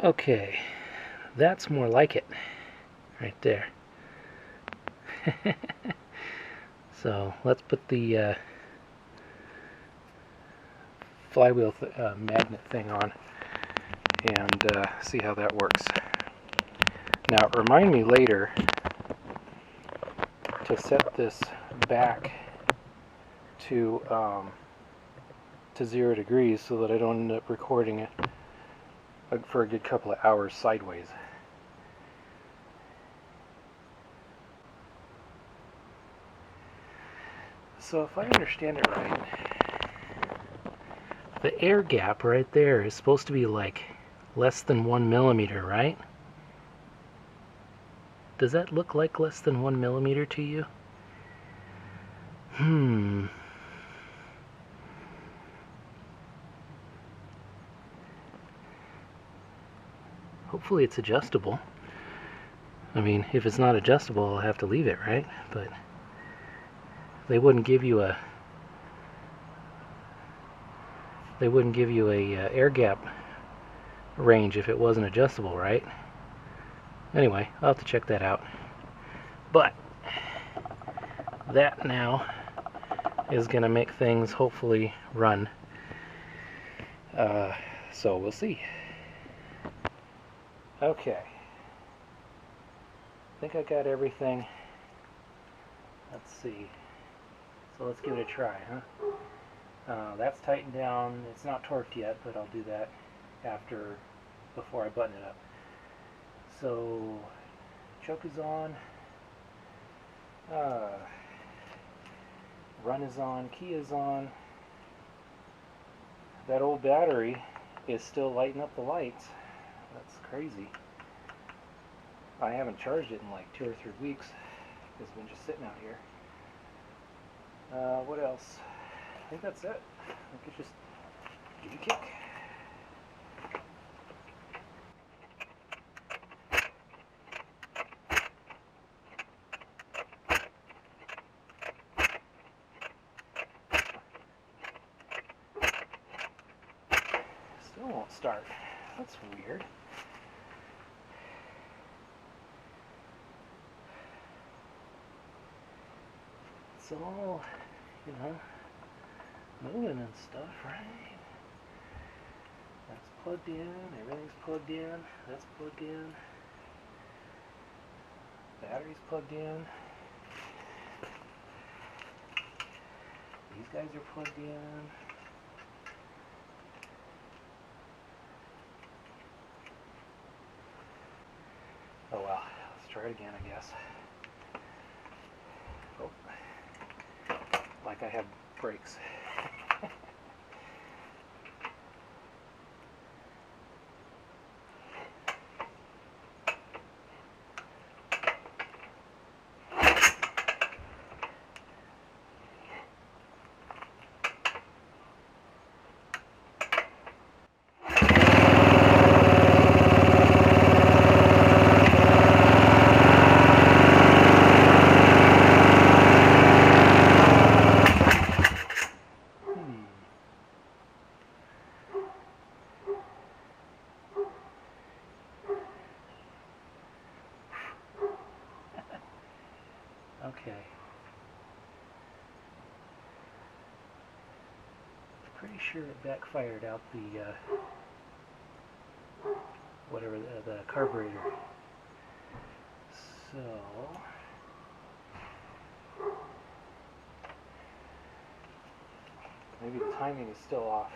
Okay, that's more like it right there. So let's put the flywheel magnet thing on and see how that works. Now remind me later to set this back to 0 degrees so that I don't end up recording it for a good couple of hours sideways. So if I understand it right, the air gap right there is supposed to be like less than 1 millimeter, right? Does that look like less than 1 millimeter to you? Hopefully it's adjustable. I mean, if it's not adjustable, I'll have to leave it, right? But they wouldn't give you a air gap range if it wasn't adjustable, right? Anyway, I'll have to check that out. But that now is going to make things hopefully run. So we'll see. Okay. I think I got everything. Let's see. So let's give it a try, huh? That's tightened down. It's not torqued yet, but I'll do that before I button it up. So choke is on. Run is on. Key is on. That old battery is still lighting up the lights. That's crazy. I haven't charged it in like 2 or 3 weeks. It's been just sitting out here. What else? I think that's it. I could just give it a kick. Still won't start. That's weird. It's all, moving and stuff, right? That's plugged in, everything's plugged in, that's plugged in, battery's plugged in, these guys are plugged in. Oh well, let's try it again, I guess. Oh, like I have brakes. Okay. Pretty sure it backfired out the whatever the carburetor. So maybe the timing is still off.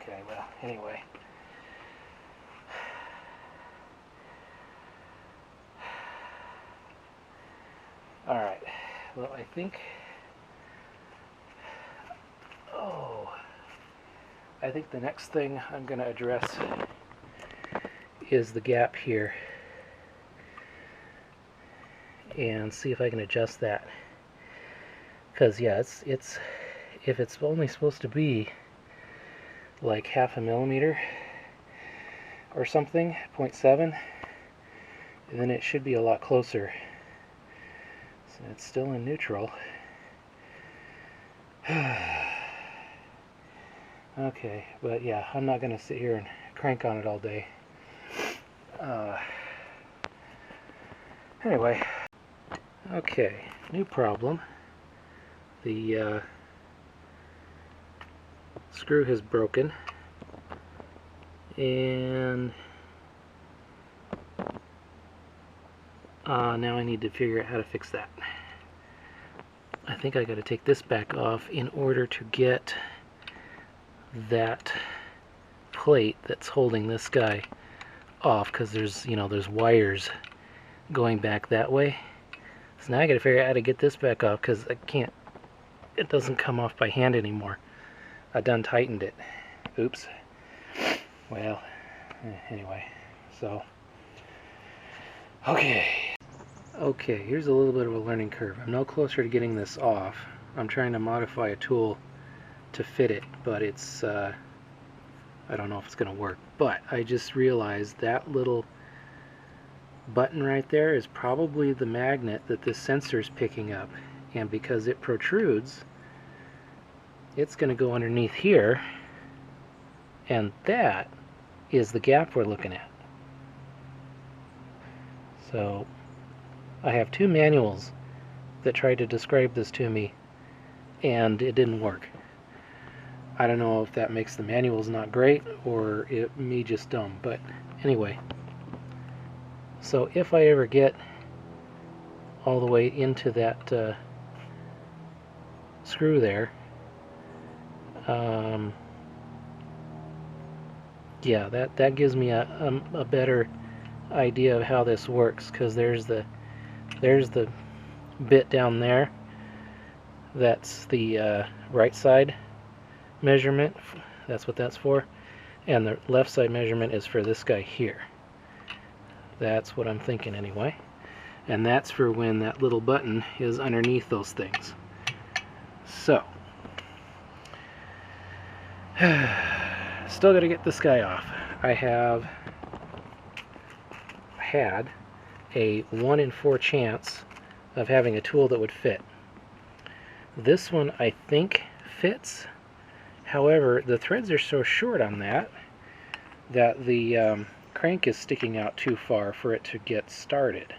Okay, well, anyway. Alright, well, I think the next thing I'm going to address is the gap here and see if I can adjust that, because yeah, if it's only supposed to be like 1/2 millimeter or something, 0.7, then it should be a lot closer. So it's still in neutral. Okay, but yeah, I'm not going to sit here and crank on it all day. Anyway, okay, new problem. The screw has broken, and now I need to figure out how to fix that. I think I got to take this back off in order to get that plate that's holding this guy off, because there's wires going back that way. So now I got to figure out how to get this back off, because it doesn't come off by hand anymore. I done tightened it. Oops. Well, anyway, so okay, here's a little bit of a learning curve. I'm no closer to getting this off. I'm trying to modify a tool to fit it, but it's I don't know if it's gonna work. But I just realized that little button right there is probably the magnet that this sensor is picking up, and because it protrudes, it's gonna go underneath here, and that is the gap we're looking at. So I have 2 manuals that tried to describe this to me, and it didn't work. I don't know if that makes the manuals not great or me just dumb, but anyway. So if I ever get all the way into that screw there, yeah, that gives me a better idea of how this works, because there's the bit down there. That's the right side measurement. That's what that's for. And the left side measurement is for this guy here. That's what I'm thinking anyway. And that's for when that little button is underneath those things. So, still got to get this guy off. I have had a 1 in 4 chance of having a tool that would fit. This one I think fits. However, the threads are so short on that the crank is sticking out too far for it to get started.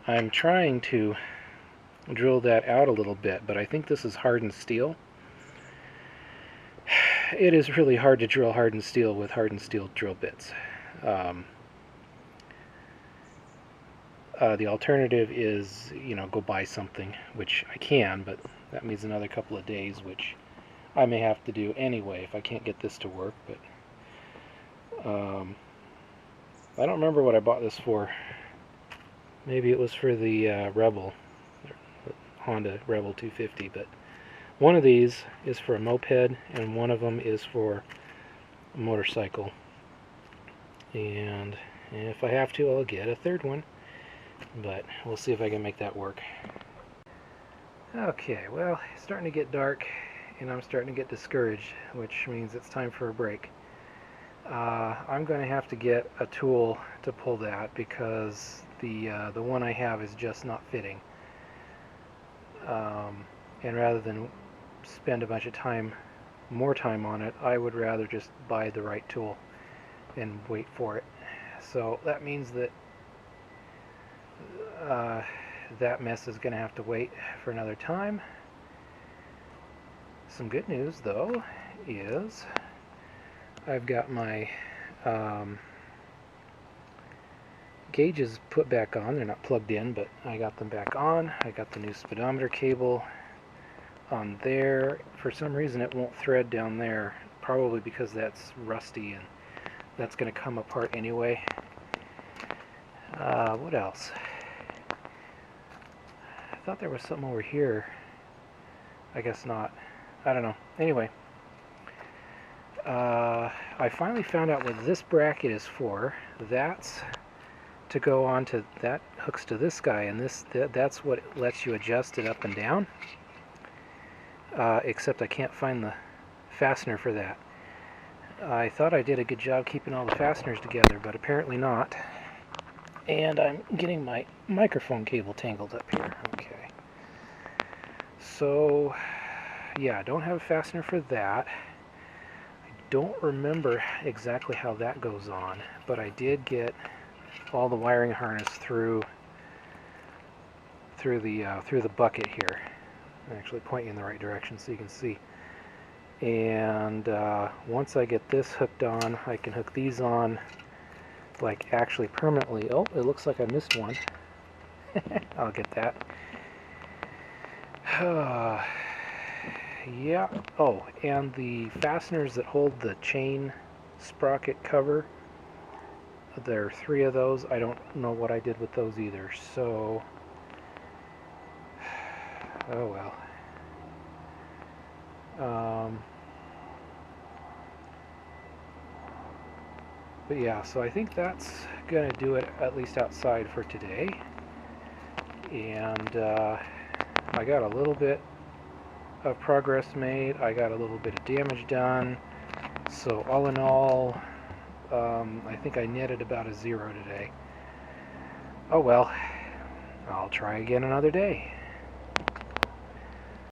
I'm trying to drill that out a little bit, but I think this is hardened steel. It is really hard to drill hardened steel with hardened steel drill bits. The alternative is, go buy something, which I can, but that means another couple of days, which I may have to do anyway if I can't get this to work. But I don't remember what I bought this for. Maybe it was for the Rebel, Honda Rebel 250, but one of these is for a moped and one of them is for a motorcycle. And if I have to, I'll get a third one, but we'll see if I can make that work. Okay, well, it's starting to get dark and I'm starting to get discouraged, which means it's time for a break. I'm going to have to get a tool to pull that, because the one I have is just not fitting. And rather than spend a bunch of more time on it, I would rather just buy the right tool and wait for it. So that means that that mess is going to have to wait for another time. Some good news though is I've got my gauges put back on. They're not plugged in, but I got them back on. I got the new speedometer cable on there. For some reason it won't thread down there, probably because that's rusty and that's going to come apart anyway. What else? I thought there was something over here. I guess not. I don't know. Anyway, I finally found out what this bracket is for. That's to go on to, that hooks to this guy, and that's what lets you adjust it up and down. except I can't find the fastener for that. I thought I did a good job keeping all the fasteners together, but apparently not. And I'm getting my microphone cable tangled up here. Okay. So, yeah, I don't have a fastener for that. I don't remember exactly how that goes on, but I did get all the wiring harness through the bucket here. I actually point you in the right direction so you can see. And once I get this hooked on, I can hook these on, like, actually permanently. Oh, it looks like I missed one. I'll get that. Yeah. Oh, and the fasteners that hold the chain sprocket cover, there are 3 of those. I don't know what I did with those either, so oh well. But yeah, so I think that's gonna do it, at least outside for today. And I got a little bit of progress made. I got a little bit of damage done. So all in all, I think I netted about a 0 today. Oh well, I'll try again another day.